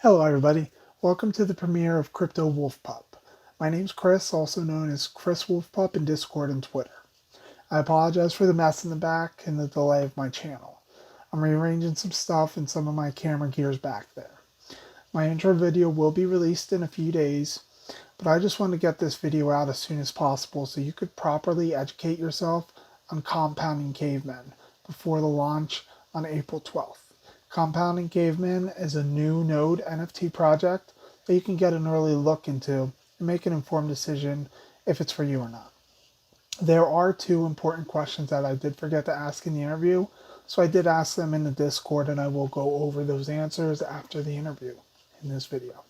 Hello everybody, welcome to the premiere of CryptoWolfpup. My name's Chris, also known as ChrisWolfpup in Discord and Twitter. I apologize for the mess in the back and the delay of my channel. I'm rearranging some stuff and some of my camera gear's back there. My intro video will be released in a few days, but I just want to get this video out as soon as possible so you could properly educate yourself on compounding cavemen before the launch on April 12th. Compunding Cavemen is a new node NFT project that you can get an early look into and make an informed decision if it's for you or not. There are two important questions that I did forget to ask in the interview, so I did ask them in the Discord and I will go over those answers after the interview in this video.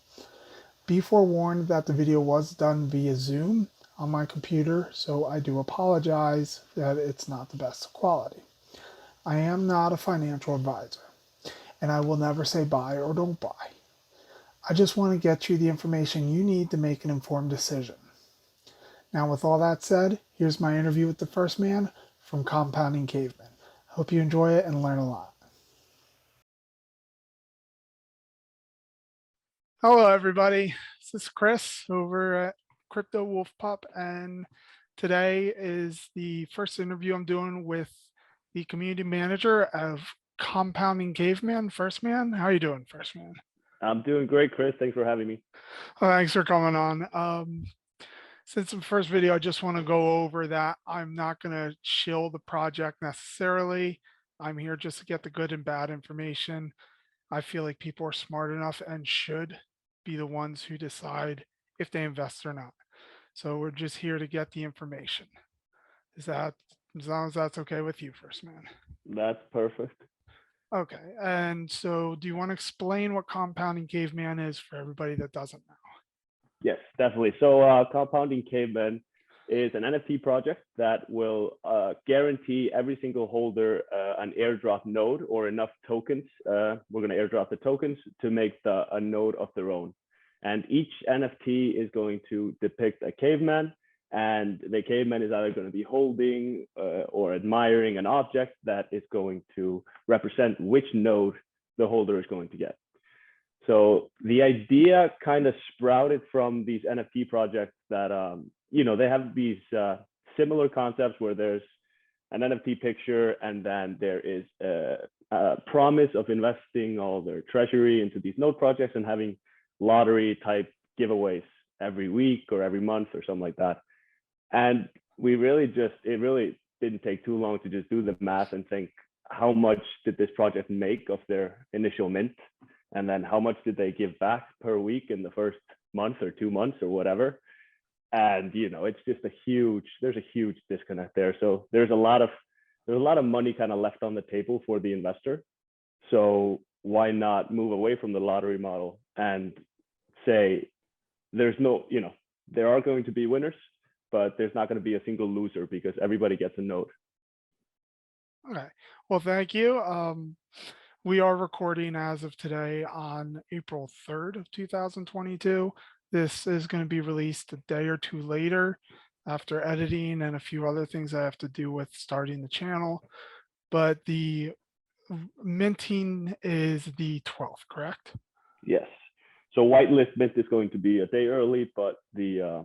Be forewarned that the video was done via Zoom on my computer, so I do apologize that it's not the best quality. I am not a financial advisor, and I will never say buy or don't buy. I just want to get you the information you need to make an informed decision. Now, with all that said, here's my interview with the first man from Compunding Cavemen. Hope you enjoy it and learn a lot. Hello, everybody. This is Chris over at CryptoWolfpup, and today is the first interview I'm doing with the community manager of Compunding Caveman, First Man. How are you doing, First Man? I'm doing great, Chris. Thanks for having me. Oh, thanks for coming on. Since the first video, I just want to go over that I'm not going to shill the project necessarily. I'm here just to get the good and bad information. I feel like people are smart enough and should be the ones who decide if they invest or not. So we're just here to get the information. Is that, as long as that's okay with you, First Man? That's perfect. Okay, and so do you want to explain what Compunding Caveman is for everybody that doesn't know? Yes, definitely. So Compunding Cavemen is an NFT project that will guarantee every single holder an airdrop node or enough tokens. We're going to airdrop the tokens to make a node of their own. And each NFT is going to depict a caveman, and the caveman is either going to be holding or admiring an object that is going to represent which node the holder is going to get. So the idea kind of sprouted from these NFT projects that, they have these similar concepts where there's an NFT picture and then there is a promise of investing all their treasury into these node projects and having lottery type giveaways every week or every month or something like that. And it really didn't take too long to just do the math and think, how much did this project make of their initial mint? And then how much did they give back per week in the first month or 2 months or whatever? And, it's just there's a huge disconnect there. So there's a lot of money kind of left on the table for the investor. So why not move away from the lottery model and say, there are going to be winners, but there's not going to be a single loser because everybody gets a node. Okay, well, thank you. We are recording as of today on April 3rd of 2022. This is going to be released a day or two later after editing and a few other things I have to do with starting the channel. But the minting is the 12th, correct? Yes. So whitelist mint is going to be a day early, but the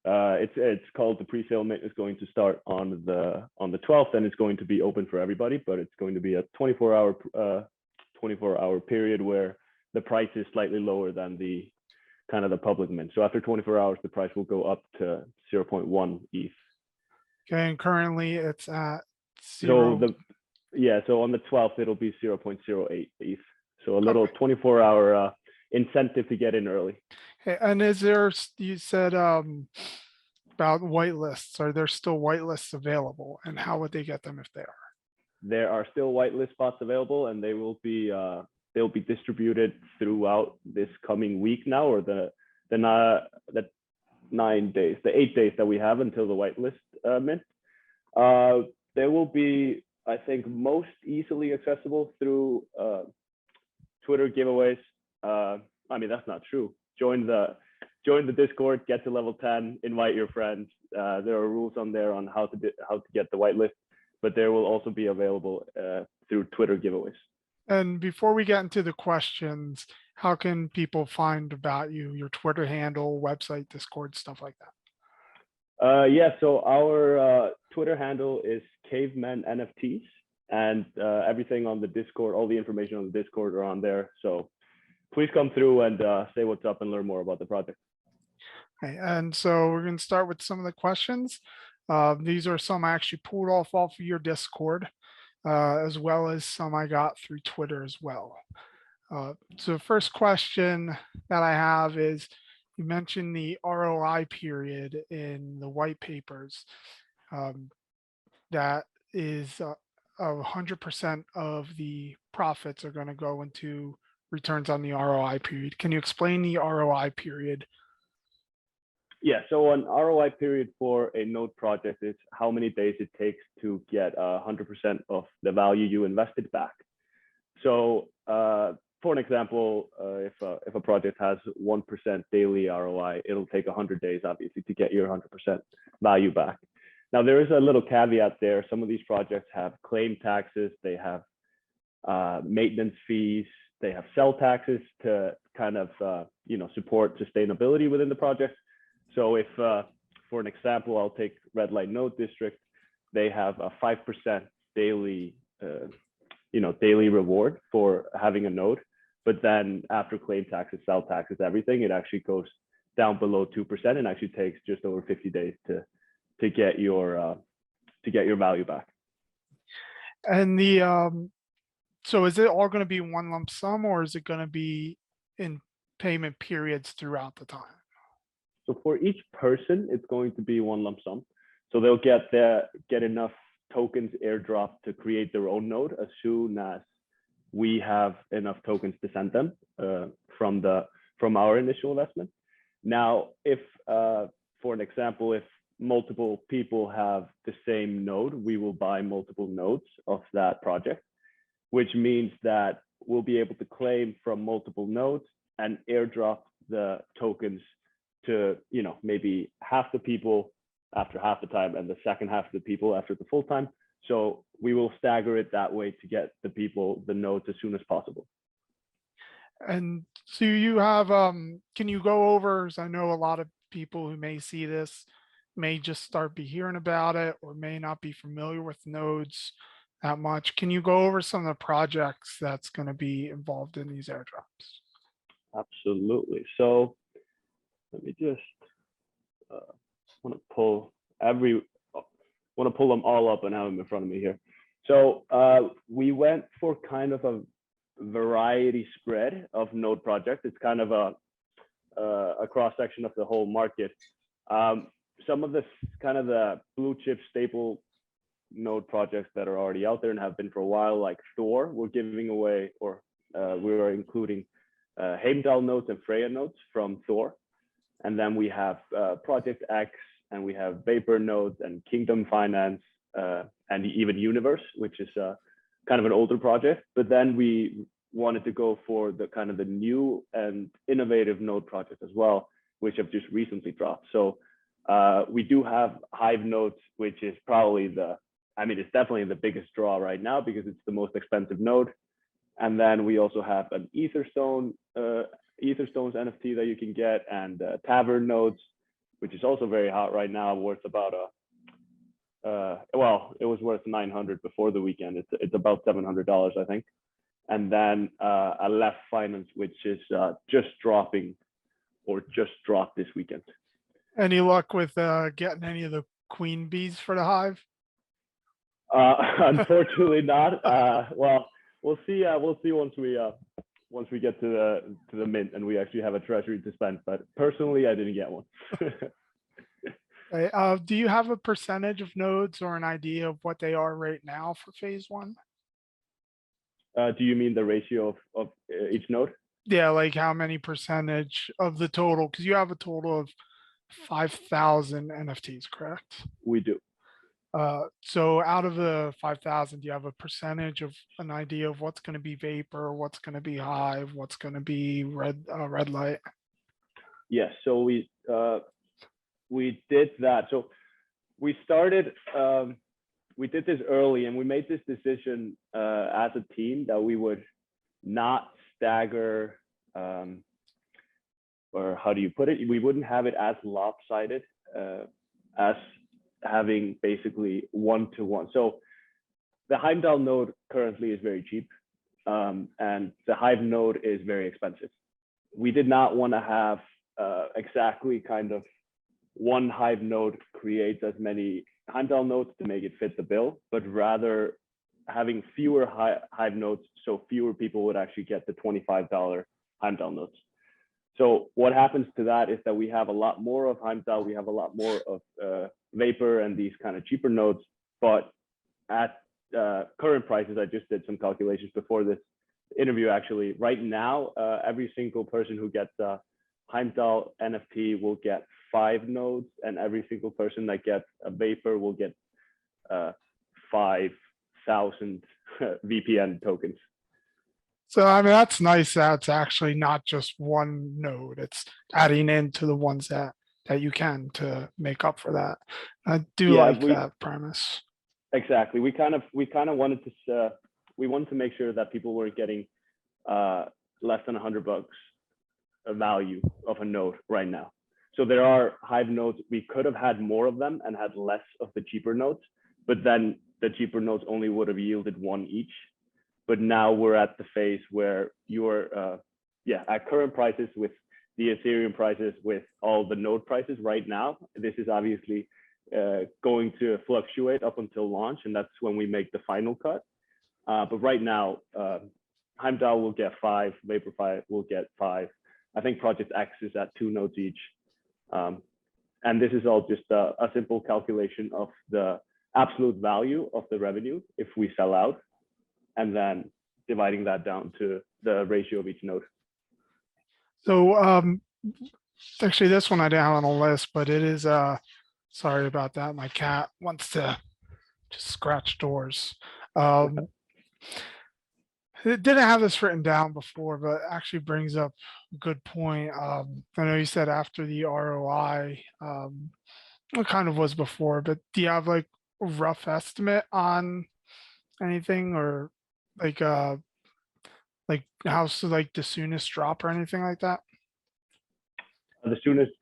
it's called the pre-sale mint is going to start on the 12th, and it's going to be open for everybody, but it's going to be a 24-hour period where the price is slightly lower than the kind of the public mint. So after 24 hours, the price will go up to 0.1 ETH. Okay, and currently it's at 0. So on the 12th it'll be 0.08 ETH. So a little 24-hour incentive to get in early. Okay, and you said about whitelists. Are there still whitelists available, and how would they get them if they are? There are still whitelist spots available, and they will be they'll be distributed throughout this coming week now, or the 9 days, the 8 days that we have until the whitelist mint. They will be, I think, most easily accessible through Twitter giveaways. I mean, that's not true. Join the Discord, get to level 10, invite your friends. There are rules on there on how to get the whitelist, but there will also be available through Twitter giveaways. And before we get into the questions, how can people find about you, your Twitter handle, website, Discord, stuff like that? Yeah, so our Twitter handle is Cavemen NFTs, and everything on the Discord, all the information on the Discord are on there. So please come through and say what's up and learn more about the project. Okay, and so we're going to start with some of the questions. These are some I actually pulled off of your Discord, as well as some I got through Twitter as well. So the first question that I have is, you mentioned the ROI period in the white papers. That is 100% of the profits are going to go into returns on the ROI period. Can you explain the ROI period? Yeah, so an ROI period for a node project is how many days it takes to get 100% of the value you invested back. So for an example, if a project has 1% daily ROI, it'll take 100 days, obviously, to get your 100% value back. Now, there is a little caveat there. Some of these projects have claim taxes, they have maintenance fees, they have sell taxes to kind of support sustainability within the project. So if, for an example, I'll take Red Light Node District, they have a 5% daily daily reward for having a node. But then after claim taxes, sell taxes, everything, it actually goes down below 2% and actually takes just over 50 days to get your value back. And the so is it all going to be one lump sum, or is it going to be in payment periods throughout the time? So for each person, it's going to be one lump sum. So they'll get enough tokens airdrop to create their own node as soon as we have enough tokens to send them from our initial investment. Now, if for an example, if multiple people have the same node, we will buy multiple nodes of that project, which means that we'll be able to claim from multiple nodes and airdrop the tokens to maybe half the people after half the time and the second half of the people after the full time. So we will stagger it that way to get the nodes as soon as possible. And so you have, can you go over, as I know a lot of people who may see this may just start hearing about it or may not be familiar with nodes that much. Can you go over some of the projects that's going to be involved in these airdrops? Absolutely. So let me just want to pull them all up and have them in front of me here. So we went for kind of a variety spread of node projects. It's kind of a cross section of the whole market. Some of the kind of the blue chip staple node projects that are already out there and have been for a while, like Thor, we're giving away, or we are including Heimdall nodes and Freya nodes from Thor. And then we have Project X, and we have Vapor nodes and Kingdom Finance, and even Universe, which is kind of an older project. But then we wanted to go for the kind of the new and innovative node projects as well, which have just recently dropped. So we do have Hive nodes, which is probably it's definitely the biggest draw right now because it's the most expensive node. And then we also have an Etherstone's NFT that you can get, and Tavern nodes, which is also very hot right now, worth about it was worth 900 before the weekend. It's about $700, I think. And then a Left Finance, which is just dropping or just dropped this weekend. Any luck with getting any of the queen bees for the Hive? Unfortunately not. Well, we'll see. We'll see once we get to the mint and we actually have a treasury to spend. But personally, I didn't get one. Okay. Do you have a percentage of nodes or an idea of what they are right now for phase one? Do you mean the ratio of each node? Yeah, like how many percentage of the total? Because you have a total of 5,000 NFTs, correct? We do. So out of the 5,000, do you have a percentage of an idea of what's going to be Vapor, what's going to be Hive, what's going to be Red Light? Yes. So we did that. So we started. We did this early, and we made this decision as a team that we would not stagger or how do you put it? We wouldn't have it as lopsided as having basically one-to-one. So the Heimdall node currently is very cheap, and the Hive node is very expensive. We did not want to have exactly kind of one Hive node creates as many Heimdall nodes to make it fit the bill, but rather having fewer Hive nodes so fewer people would actually get the $25 Heimdall nodes. So what happens to that is that we have a lot more of Heimdall, we have a lot more of Vapor and these kind of cheaper nodes, but at current prices, I just did some calculations before this interview actually. Right now, every single person who gets a Heimdall NFT will get 5 nodes, and every single person that gets a Vapor will get 5,000 VPN tokens. So, I mean, that's nice that it's actually not just one node. It's adding into the ones that you can to make up for that. I do like that premise. Exactly. We kind of wanted to we wanted to make sure that people weren't getting less than $100 a value of a node right now. So there are Hive nodes. We could have had more of them and had less of the cheaper nodes, but then the cheaper nodes only would have yielded 1 each. But now we're at the phase where you're, at current prices with the Ethereum prices, with all the node prices right now, this is obviously going to fluctuate up until launch, and that's when we make the final cut. But right now, Heimdall will get 5, Vaporfy will get 5. I think Project X is at 2 nodes each. And this is all just a simple calculation of the absolute value of the revenue if we sell out, and then dividing that down to the ratio of each node. So actually this one I didn't have on the list, but it is, sorry about that. My cat wants to just scratch doors. It didn't have this written down before, but actually brings up a good point. I know you said after the ROI, it kind of was before, but do you have like a rough estimate on anything, or like how's like the soonest drop or anything like that? The soonest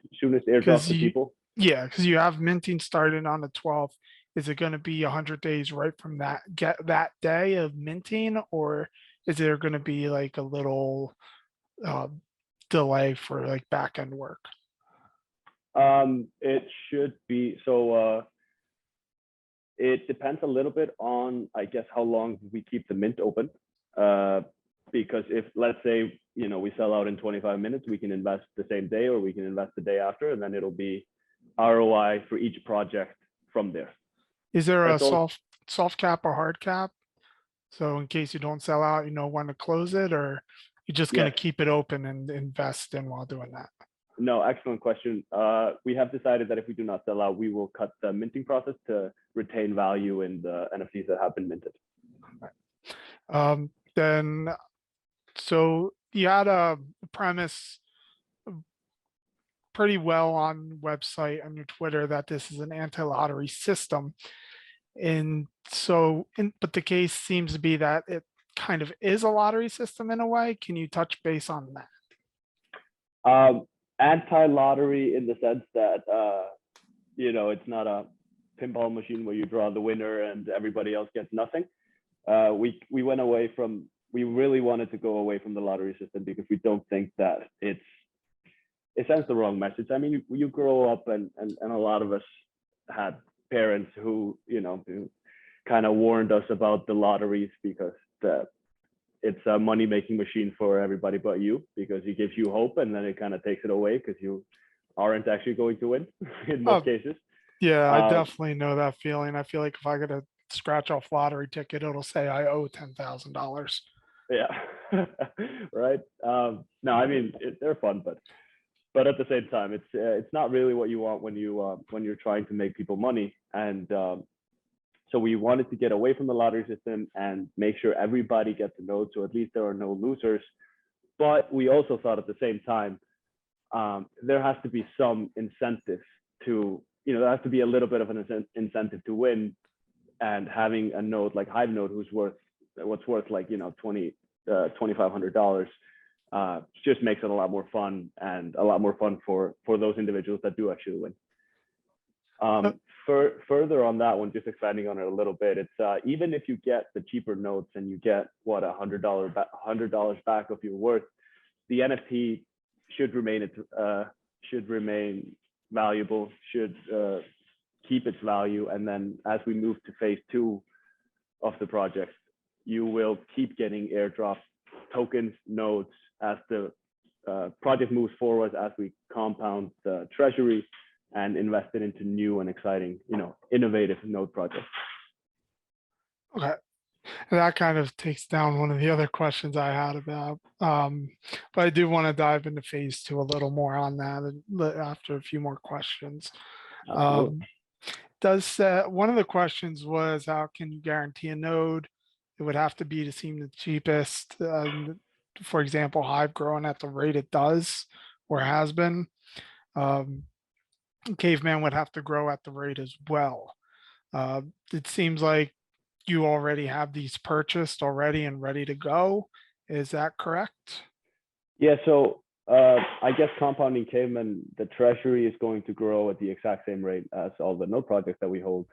airdrop to people? Yeah, because you have minting started on the 12th. Is it going to be 100 days right from that day of minting, or is there going to be like a little delay for like back end work? It should be, so it depends a little bit on, I guess, how long we keep the mint open. Because if, let's say, we sell out in 25 minutes, we can invest the same day, or we can invest the day after, and then it'll be ROI for each project from there. Is there a soft cap or hard cap? So in case you don't sell out, you know when to close it, or you're just going to keep it open and invest in while doing that? No, excellent question. We have decided that if we do not sell out, we will cut the minting process to retain value in the NFTs that have been minted. Then, so you had a premise pretty well on website and your Twitter that this is an anti-lottery system. And so, but the case seems to be that it kind of is a lottery system in a way. Can you touch base on that? Anti-lottery in the sense that, it's not a pinball machine where you draw the winner and everybody else gets nothing. We went away from, we really wanted to go away from the lottery system because we don't think that it sends the wrong message. I mean, you grow up and a lot of us had parents who, who kind of warned us about the lotteries because it's a money-making machine for everybody but you, because it gives you hope and then it kind of takes it away because you aren't actually going to win in most cases. Yeah, I definitely know that feeling. I feel like if I get a scratch off lottery ticket, it'll say I owe $10,000. Yeah, right. No, I mean, they're fun, but at the same time, it's not really what you want when you're trying to make people money. And so we wanted to get away from the lottery system and make sure everybody gets a node, so at least there are no losers. But we also thought at the same time, there has to be some incentive to, there has to be a little bit of an incentive to win. And having a node like Hive node, what's worth like, $2,500, just makes it a lot more fun, and a lot more fun for those individuals that do actually win. Further on that one, just expanding on it a little bit, it's even if you get the cheaper notes and you get what $100 back of your worth, the NFT should remain valuable, should keep its value, and then as we move to phase 2 of the project, you will keep getting airdrop tokens, nodes as the project moves forward, as we compound the treasury and invest it into new and exciting, innovative node projects. Okay. And that kind of takes down one of the other questions I had about, but I do want to dive into phase 2 a little more on that after a few more questions. One of the questions was, how can you guarantee a node? It would have to be to seem the cheapest. For example, Hive growing at the rate it does or has been. Caveman would have to grow at the rate as well. It seems like you already have these purchased already and ready to go. Is that correct? Yeah, so I guess compounding Cavemen, the treasury is going to grow at the exact same rate as all the node projects that we hold.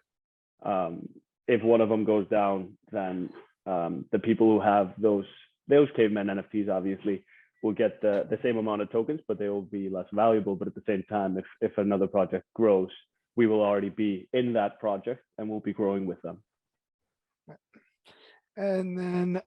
If one of them goes down, then the people who have those Cavemen NFTs obviously will get the same amount of tokens, but they will be less valuable. But at the same time, if another project grows, we will already be in that project and we'll be growing with them. And then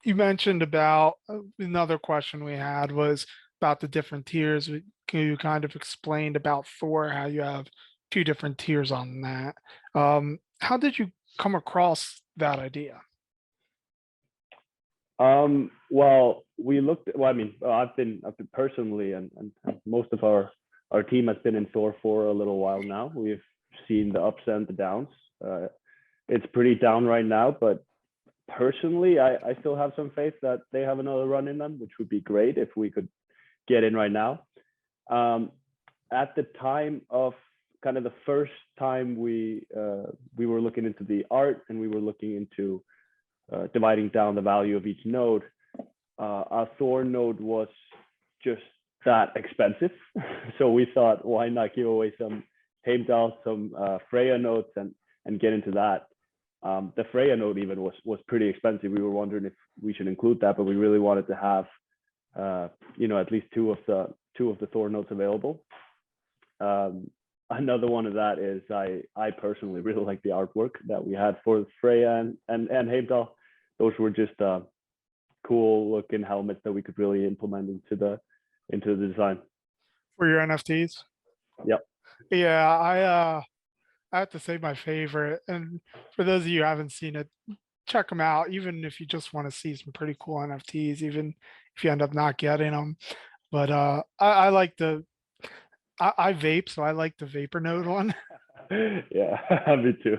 you mentioned about another question we had was about the different tiers. You kind of explained about Thor, how you have 2 different tiers on that. How did you come across that idea? Well, I've been personally, and most of our team has been in Thor for a little while now. We've seen the ups and the downs. It's pretty down right now, but personally, I still have some faith that they have another run in them, which would be great if we could get in right now. At the time of kind of the first time we were looking into the art, and we were looking into dividing down the value of each node, our Thor node was just that expensive. So we thought, why not give away some Heimdall, some Freya nodes and get into that. The Freya node even was pretty expensive. We were wondering if we should include that, but we really wanted to have at least two of the Thor nodes available. Another one of that is I personally really like the artwork that we had for Freya and Heimdall. Those were just cool looking helmets that we could really implement into the design. For your NFTs? Yep. Yeah, I have to say my favorite. And for those of you who haven't seen it, check them out. Even if you just want to see some pretty cool NFTs, even if you end up not getting them. But I like I vape, so I like the Vapor Node one. Yeah, me too.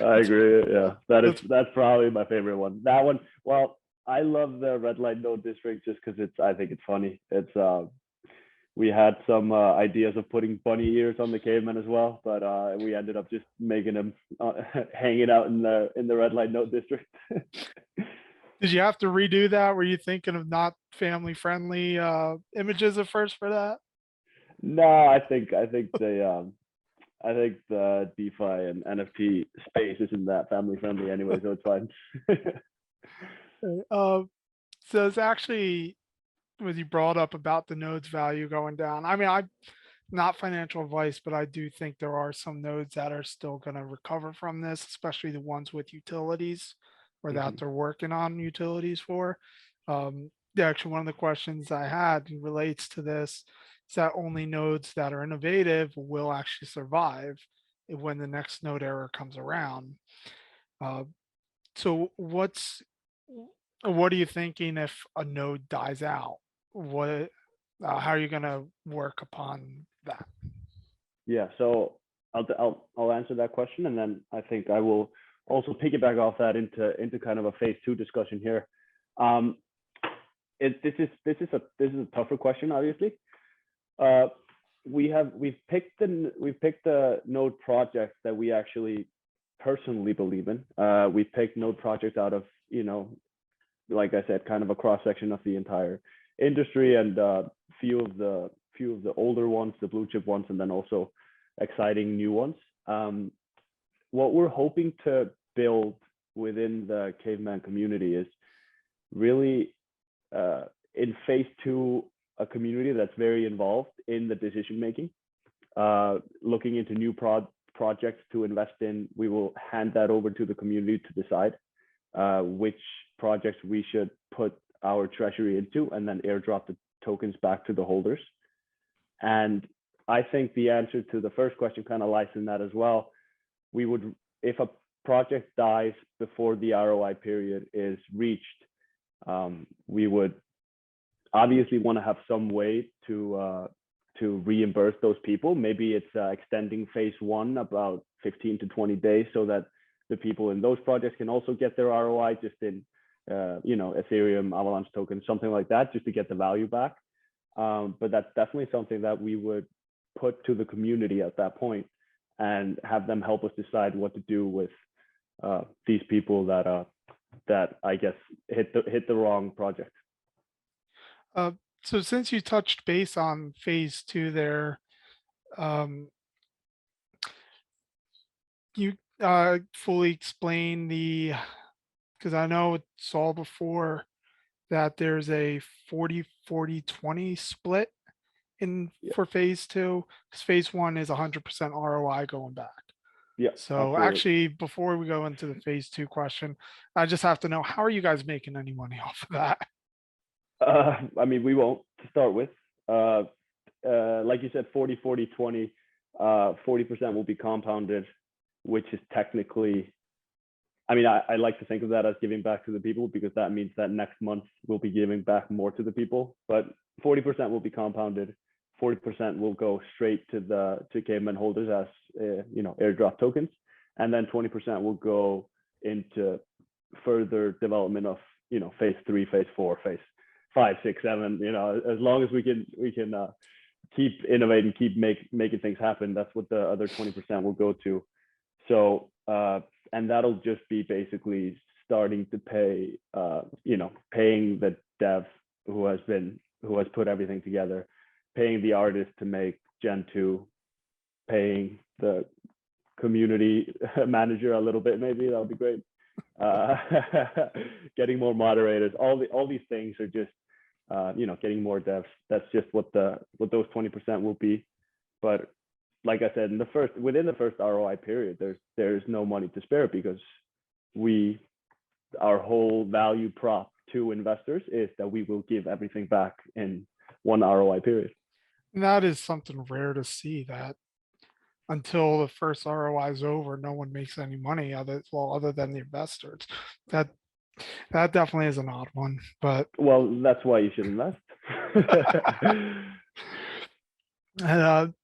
I agree. Yeah, that's probably my favorite one. That one. Well, I love the red light node district just because I think it's funny. It's we had some ideas of putting bunny ears on the Caveman as well, but we ended up just making them hanging out in the red light node district. Did you have to redo that? Were you thinking of not family friendly images at first for that? No, I think the DeFi and NFT space isn't that family friendly anyway, so it's fine. So it's actually, was you brought up about the nodes value going down. I mean, I'm not financial advice, but I do think there are some nodes that are still going to recover from this, especially the ones with utilities or that they're working on utilities for. Actually, one of the questions I had relates to this, is that only nodes that are innovative will actually survive when the next node era comes around. So what are you thinking if a node dies out? How are you going to work upon that? Yeah, so I'll answer that question, and then I think I will also piggyback off that into kind of a phase 2 discussion here. This is a tougher question, obviously. We've picked the node projects that we actually personally believe in. We picked node projects out of, like I said, kind of a cross section of the entire industry, and few of the older ones, the blue chip ones, and then also exciting new ones. What we're hoping to build within the Caveman community is really in phase 2 a community that's very involved in the decision making, looking into new projects to invest in. We will hand that over to the community to decide which projects we should put our treasury into, and then airdrop the tokens back to the holders. And I think the answer to the first question kind of lies in that as well. We would, if a project dies before the ROI period is reached, we would obviously want to have some way to reimburse those people. Maybe it's extending phase 1 about 15 to 20 days so that the people in those projects can also get their ROI just in Ethereum, Avalanche tokens, something like that, just to get the value back. But that's definitely something that we would put to the community at that point and have them help us decide what to do with these people that I guess hit the wrong project. So since you touched base on phase 2 there, you fully explain because I know it's all before that there's a 40-40-20 split for phase 2, because phase 1 is 100% ROI going back. Yeah. So absolutely. actually, before we go into the phase 2 question, I just have to know, how are you guys making any money off of that? I mean, we won't, to start with. Like you said, 40-40-20, 40% will be compounded, which is technically, I mean, I like to think of that as giving back to the people, because that means that next month we'll be giving back more to the people. But 40% will be compounded, 40% will go straight to Caveman holders as airdrop tokens, and then 20% will go into further development of phase 3, phase 4, phase 5, 6, 7. As long as we can keep innovating, keep making things happen, that's what the other 20% will go to. So and that'll just be basically starting to pay paying the dev who has put everything together, paying the artist to make Gen 2, paying the community manager a little bit, maybe that would be great. Getting more moderators, all these things are just getting more devs. That's just what those 20% will be. But like I said, within the first ROI period, there's no money to spare, because our whole value prop to investors is that we will give everything back in one ROI period. And that is something rare to see, that until the first ROI is over, no one makes any money other than the investors. That definitely is an odd one, but well, that's why you should invest.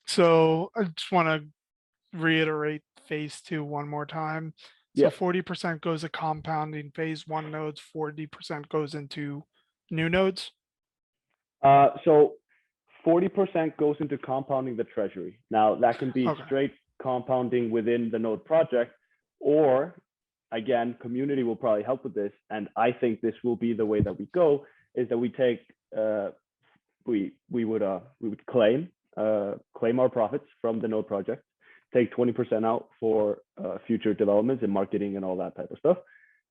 So I just want to reiterate phase 2 one more time. So 40% goes to compounding phase 1 nodes, 40% goes into new nodes. So 40% goes into compounding the treasury. Now that can be straight compounding within the node project, or again, community will probably help with this. And I think this will be the way that we go, is that we take, we would claim our profits from the node project, take 20% out for future developments and marketing and all that type of stuff.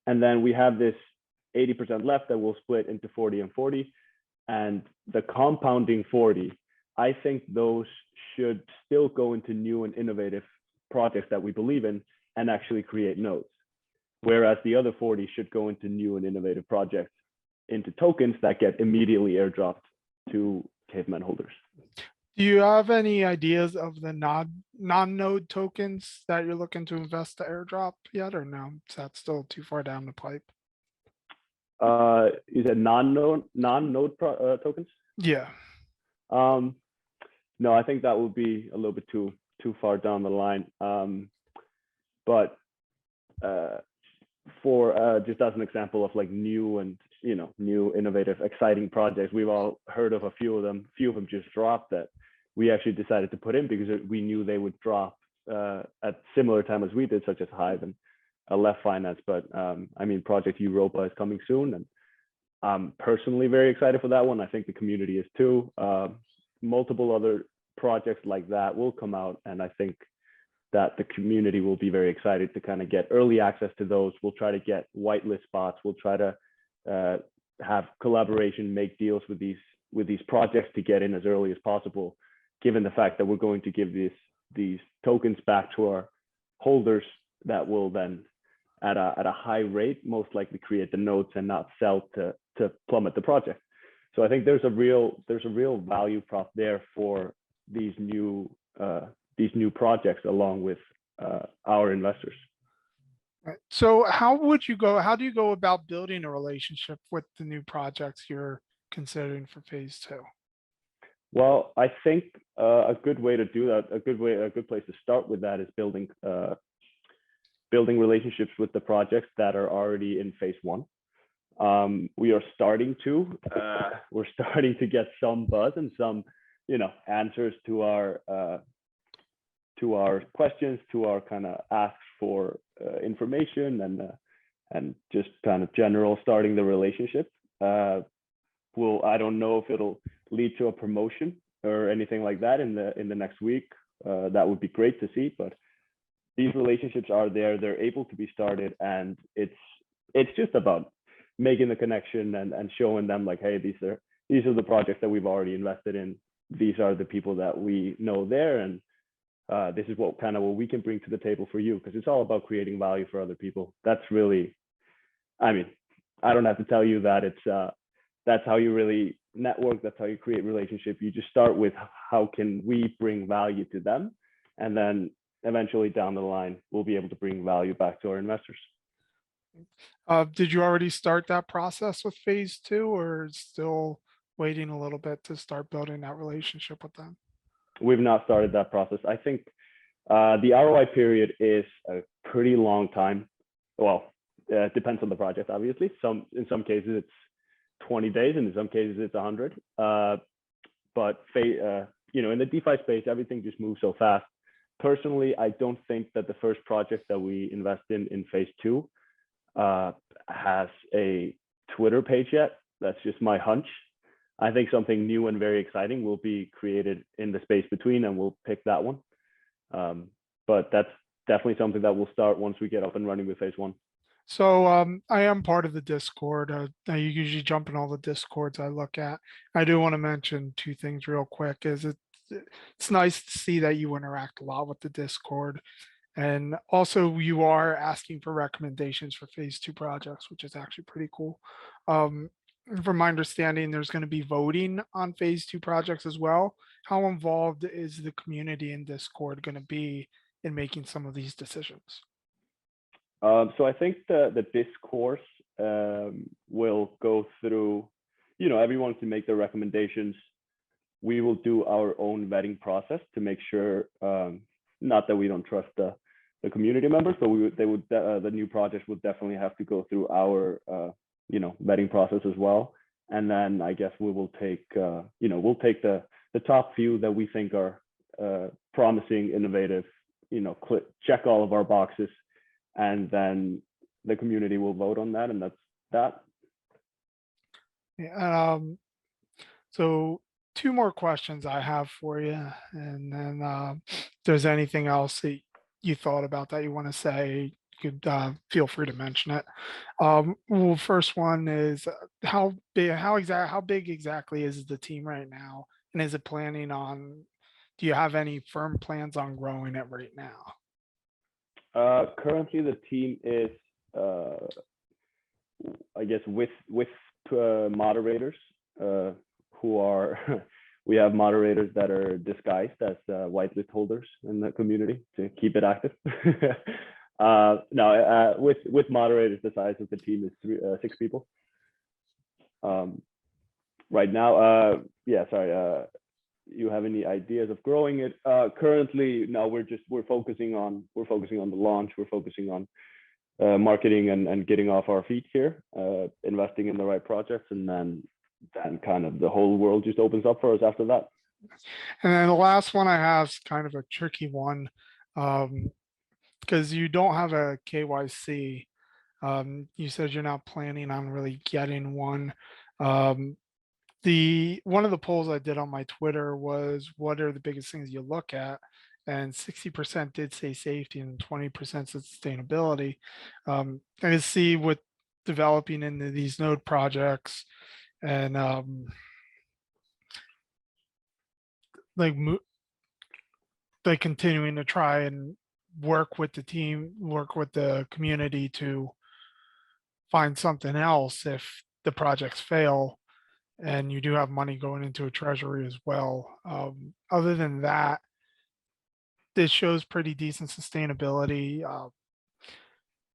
And then we have this 80% left that will split into 40 and 40. And the compounding 40, I think those should still go into new and innovative projects that we believe in and actually create nodes. Whereas the other 40 should go into new and innovative projects, into tokens that get immediately airdropped to Caveman holders. Do you have any ideas of the non-node tokens that you're looking to invest to airdrop yet, or no? Is that still too far down the pipe? You said non-node tokens? Yeah. No, I think that would be a little bit too far down the line. But for just as an example of like new and new innovative exciting projects, we've all heard of a few of them. Few of them just dropped that we actually decided to put in because we knew they would drop at similar time as we did, such as Hive and Left Finance. But I mean, Project Europa is coming soon, and I'm personally very excited for that one. I think the community is too. Multiple other projects like that will come out, and I think that the community will be very excited to kind of get early access to those. We'll try to get whitelist spots. We'll try to have collaboration, make deals with these projects to get in as early as possible, given the fact that we're going to give these tokens back to our holders that will then at a high rate most likely create the nodes and not sell to plummet the project. So I think there's a real value prop there for these new projects along with our investors. Right. So how do you go about building a relationship with the new projects you're considering for phase 2? Well, I think a good way to do that, a good place to start with that is building relationships with the projects that are already in phase 1. We are starting to get some buzz and some answers to our questions, to our kind of asks for information, and just kind of general starting the relationship. I don't know if it'll lead to a promotion or anything like that in the next week. That would be great to see, but these relationships are there. They're able to be started, and it's just about making the connection and showing them like, hey, these are the projects that we've already invested in. These are the people that we know there, and this is what we can bring to the table for you, because it's all about creating value for other people. That's really, I mean, I don't have to tell you that that's how you really network. That's how you create relationship. You just start with how can we bring value to them, and then eventually down the line we'll be able to bring value back to our investors. Did you already start that process with phase 2, or still waiting a little bit to start building that relationship with them? We've not started that process. I think the Roi period is a pretty long time. Well, it depends on the project, obviously. In some cases it's 20 days, and in some cases it's 100. But in the DeFi space, everything just moves so fast. Personally, I don't think that the first project that we invest in phase 2 has a Twitter page yet. That's just my hunch. I think something new and very exciting will be created in the space between, and we'll pick that one. But that's definitely something that will start once we get up and running with phase 1. So I am part of the Discord. I usually jump in all the Discords I look at. I do want to mention 2 things real quick. It's nice to see that you interact a lot with the Discord. And also you are asking for recommendations for phase 2 projects, which is actually pretty cool. From my understanding, there's going to be voting on phase 2 projects as well. How involved is the community in Discord going to be in making some of these decisions? So I think the discourse will go through, everyone can make their recommendations. We will do our own vetting process to make sure, not that we don't trust the community members, but the new projects would definitely have to go through our vetting process as well. And then I guess we will take we'll take the top few that we think are promising, innovative, check all of our boxes, and then the community will vote on that, and that's that. Yeah, so 2 more questions I have for you, and then if there's anything else that you thought about that you want to say, you could feel free to mention it. Well, first one is how big exactly is the team right now, and is it do you have any firm plans on growing it right now? Currently the team is I guess with moderators who are we have moderators that are disguised as whitelist holders in the community to keep it active. With moderators, the size of the team is 6 people right now. You have any ideas of growing it? Currently, no, we're focusing on the launch. We're focusing on marketing and getting off our feet here, investing in the right projects, and then kind of the whole world just opens up for us after that. And then the last one I have is kind of a tricky one, because you don't have a KYC. You said you're not planning on really getting one. One of the polls I did on my Twitter was what are the biggest things you look at? And 60% did say safety and 20% said sustainability. I can see with developing into these node projects and like like continuing to try and work with the team, work with the community to find something else if the projects fail and you do have money going into a treasury as well. Other than that, this shows pretty decent sustainability.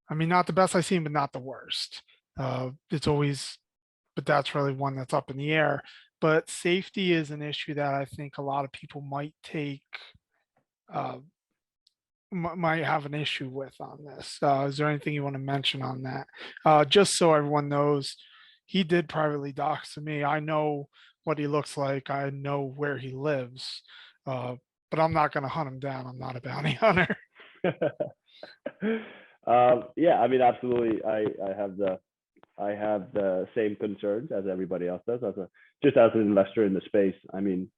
I mean, not the best I've seen, but not the worst. It's always, but that's really one that's up in the air. But safety is an issue that I think a lot of people might take, uh, might have an issue with on this. Is there anything you want to mention on that? Just so everyone knows, he did privately dox to me. I know what he looks like. I know where he lives. But I'm not going to hunt him down. I'm not a bounty hunter. Yeah, I mean, absolutely. I have the same concerns as everybody else does. Just as an investor in the space, I mean,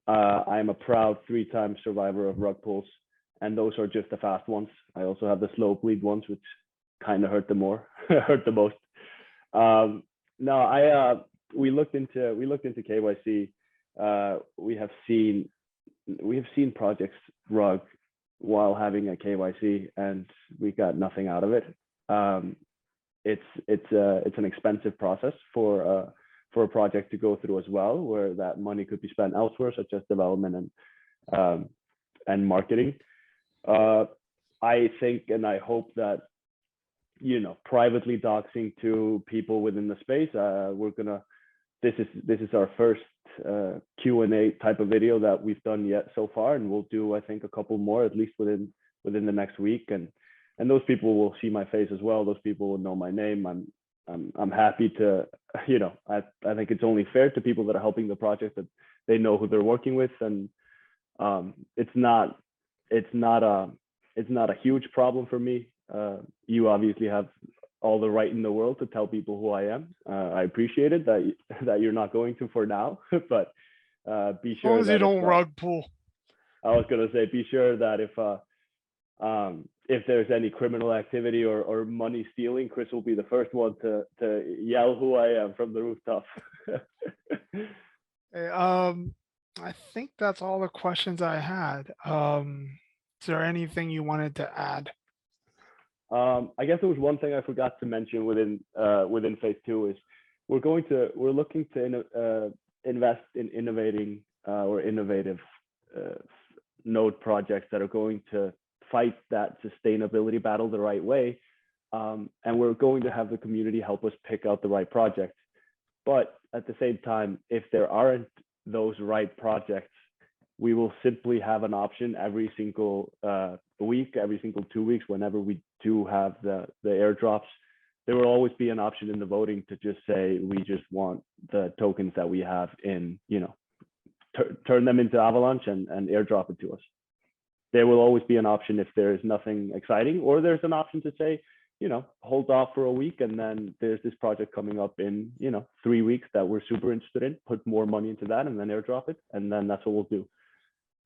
I am a proud 3-time survivor of rug pulls, and those are just the fast ones. I also have the slow bleed ones, which kind of hurt the most. No, we looked into KYC. We have seen projects rug while having a KYC, and we got nothing out of it. It's an expensive process for a project to go through as well, where that money could be spent elsewhere, such as development and marketing. I think and I hope that privately doxing to people within the space, this is our first Q&A type of video that we've done yet so far, and we'll do I think a couple more at least within the next week, and those people will see my face as well. Those people will know my name. I'm happy to, I think it's only fair to people that are helping the project that they know who they're working with, and it's not a huge problem for me. You obviously have all the right in the world to tell people who I am. I appreciate it that you're not going to for now, but be sure As long as you that don't rug pull. I was gonna say, be sure that if there's any criminal activity or money stealing, Chris will be the first one to yell who I am from the rooftop. I think that's all the questions I had. Is there anything you wanted to add? I guess there was one thing I forgot to mention within phase 2 is we're looking to invest in innovating or innovative node projects that are going to fight that sustainability battle the right way, and we're going to have the community help us pick out the right projects. But at the same time, if there aren't those right projects, we will simply have an option every single week, every single 2 weeks, whenever we do have the airdrops. There will always be an option in the voting to just say we just want the tokens that we have in, turn them into Avalanche and airdrop it to us. There will always be an option if there is nothing exciting, or there's an option to say, hold off for a week, and then there's this project coming up in 3 weeks that we're super interested in, put more money into that and then airdrop it, and then that's what we'll do.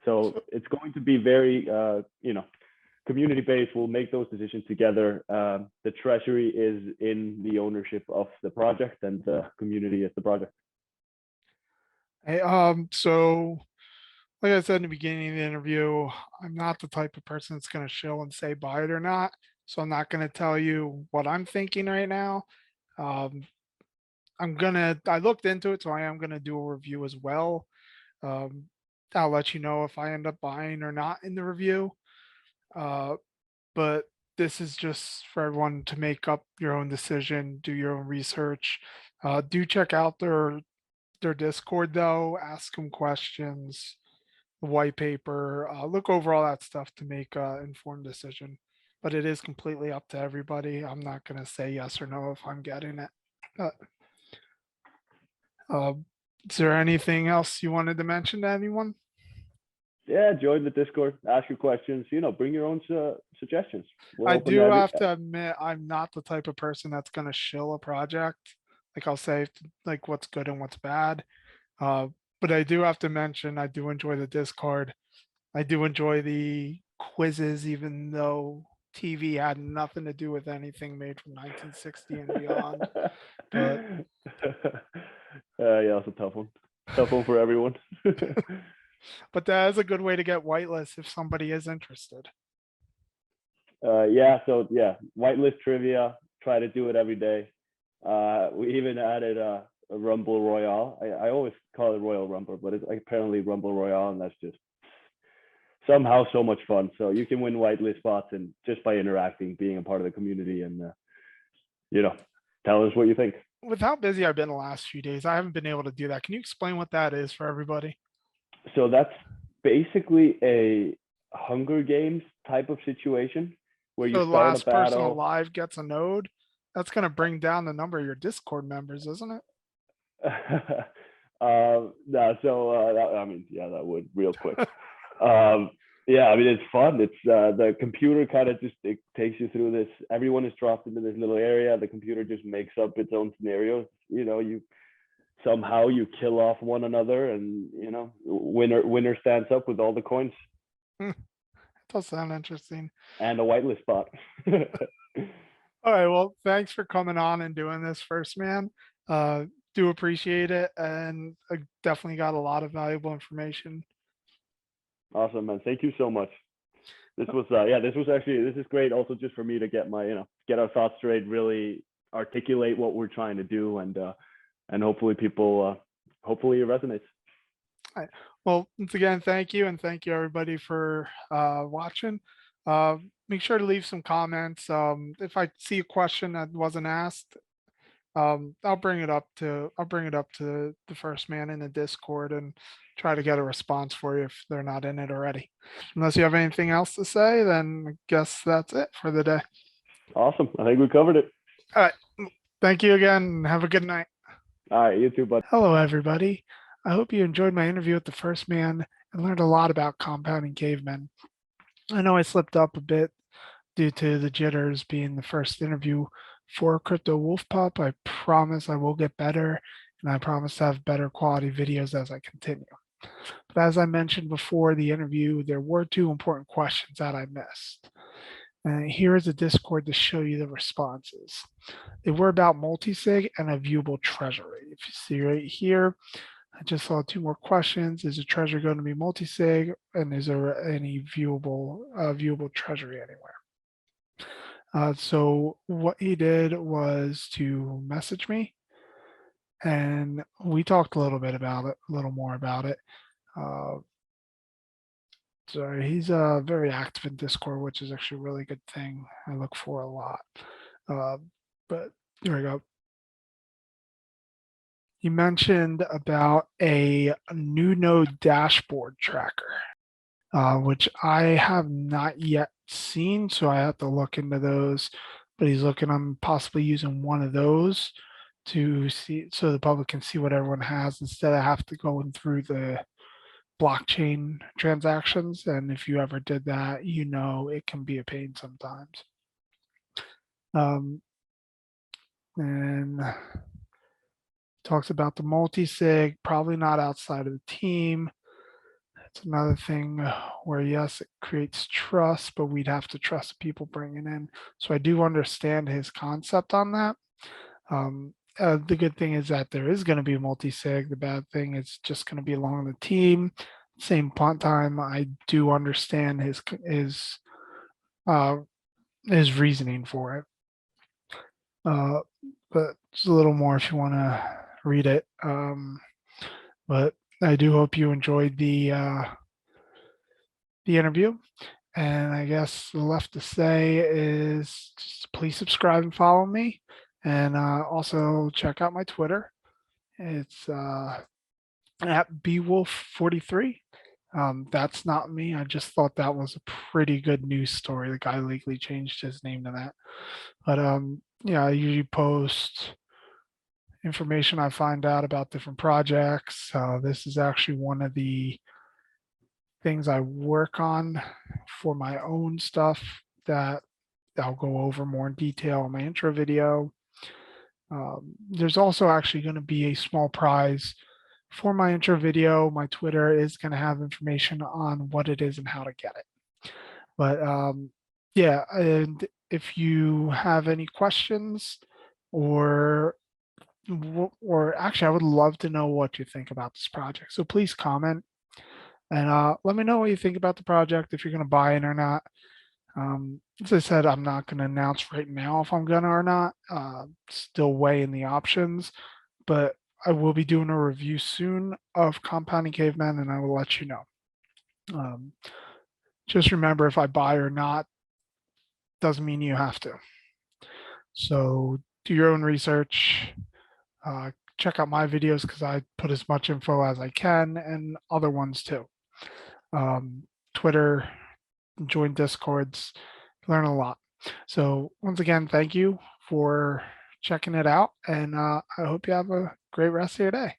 So it's going to be very community based. We'll make those decisions together. The treasury is in the ownership of the project, and the community is the project. Hey, so like I said in the beginning of the interview, I'm not the type of person that's going to shill and say buy it or not. So I'm not going to tell you what I'm thinking right now. I looked into it, so I am going to do a review as well. I'll let you know if I end up buying or not in the review. But this is just for everyone to make up your own decision, do your own research. Do check out their Discord though, ask them questions, the white paper, look over all that stuff to make an informed decision. But it is completely up to everybody. I'm not going to say yes or no if I'm getting it. Is there anything else you wanted to mention to anyone? Yeah, join the Discord, ask your questions, bring your own suggestions. We're I open do to have to admit, I'm not the type of person that's going to shill a project. Like I'll say like what's good and what's bad. But I do have to mention, I do enjoy the Discord. I do enjoy the quizzes, even though TV had nothing to do with anything made from 1960 and beyond. But yeah, it's a tough one. Tough one for everyone. but that is a good way to get whitelist if somebody is interested. Yeah, so yeah, whitelist trivia. Try to do it every day. We even added a Rumble Royale. I always call it Royal Rumble, but it's apparently Rumble Royale, and that's just somehow so much fun. So you can win whitelist spots and just by interacting, being a part of the community, and tell us what you think. With how busy I've been the last few days, I haven't been able to do that. Can you explain what that is for everybody? So that's basically a Hunger Games type of situation where you So the start a last person battle. alive gets a node. That's going to bring down the number of your Discord members, isn't it? No, so I mean, yeah, that would real quick. Yeah, I mean, it's fun. It's the computer kind of just it takes you through this. Everyone is dropped into this little area. The computer just makes up its own scenarios. You somehow you kill off one another, and winner stands up with all the coins. That does sound interesting. And a whitelist spot. All right, well, thanks for coming on and doing this first, man. Do appreciate it, and I definitely got a lot of valuable information. Awesome, man. Thank you so much. This was this is great. Also, just for me to get my get our thoughts straight, really articulate what we're trying to do, and hopefully hopefully it resonates. All right. Well, once again, thank you, and thank you everybody for watching. Make sure to leave some comments. If I see a question that wasn't asked, I'll bring it up to the first man in the Discord and try to get a response for you if they're not in it already. Unless you have anything else to say, then I guess that's it for the day. Awesome. I think we covered it. All right. Thank you again, and have a good night. All right, you too, bud. Hello, everybody. I hope you enjoyed my interview with the first man and learned a lot about compounding cavemen. I know I slipped up a bit due to the jitters being the first interview for CryptoWolfpup. I promise I will get better, and I promise to have better quality videos as I continue. But as I mentioned before the interview, there were two important questions that I missed. And here is a Discord to show you the responses. They were about multisig and a viewable treasury. If you see right here, I just saw two more questions. Is a treasury going to be multisig, and is there any viewable treasury anywhere? So what he did was to message me, and we talked a little more about it. So he's very active in Discord, which is actually a really good thing. I look for a lot. But here we go. You mentioned about a new node dashboard tracker, which I have not yet seen, so I have to look into those. But he's looking on possibly using one of those to see, so the public can see what everyone has instead of have to going through the blockchain transactions. And if you ever did that, it can be a pain sometimes. And talks about the multi-sig, probably not outside of the team. That's another thing where, yes, it creates trust, but we'd have to trust the people bringing in. So I do understand his concept on that. The good thing is that there is going to be a multi-sig. The bad thing is just going to be along the team. Same time, I do understand his reasoning for it. But just a little more if you want to read it. But I do hope you enjoyed the interview. And I guess the left to say is just please subscribe and follow me. And also check out my Twitter. It's at bwolf43. That's not me. I just thought that was a pretty good news story. The guy legally changed his name to that. But yeah, I usually post information I find out about different projects. This is actually one of the things I work on for my own stuff that I'll go over more in detail in my intro video. There's also actually going to be a small prize for my intro video. My Twitter is going to have information on what it is and how to get it. But yeah, and if you have any questions or actually, I would love to know what you think about this project. So please comment and let me know what you think about the project, if you're going to buy it or not. As I said, I'm not going to announce right now if I'm going to or not. Still weighing the options, but I will be doing a review soon of Compounding Cavemen, and I will let you know. Just remember, if I buy or not, doesn't mean you have to. So do your own research. Check out my videos because I put as much info as I can, and other ones too. Twitter, join Discords, learn a lot. So once again, thank you for checking it out, and I hope you have a great rest of your day.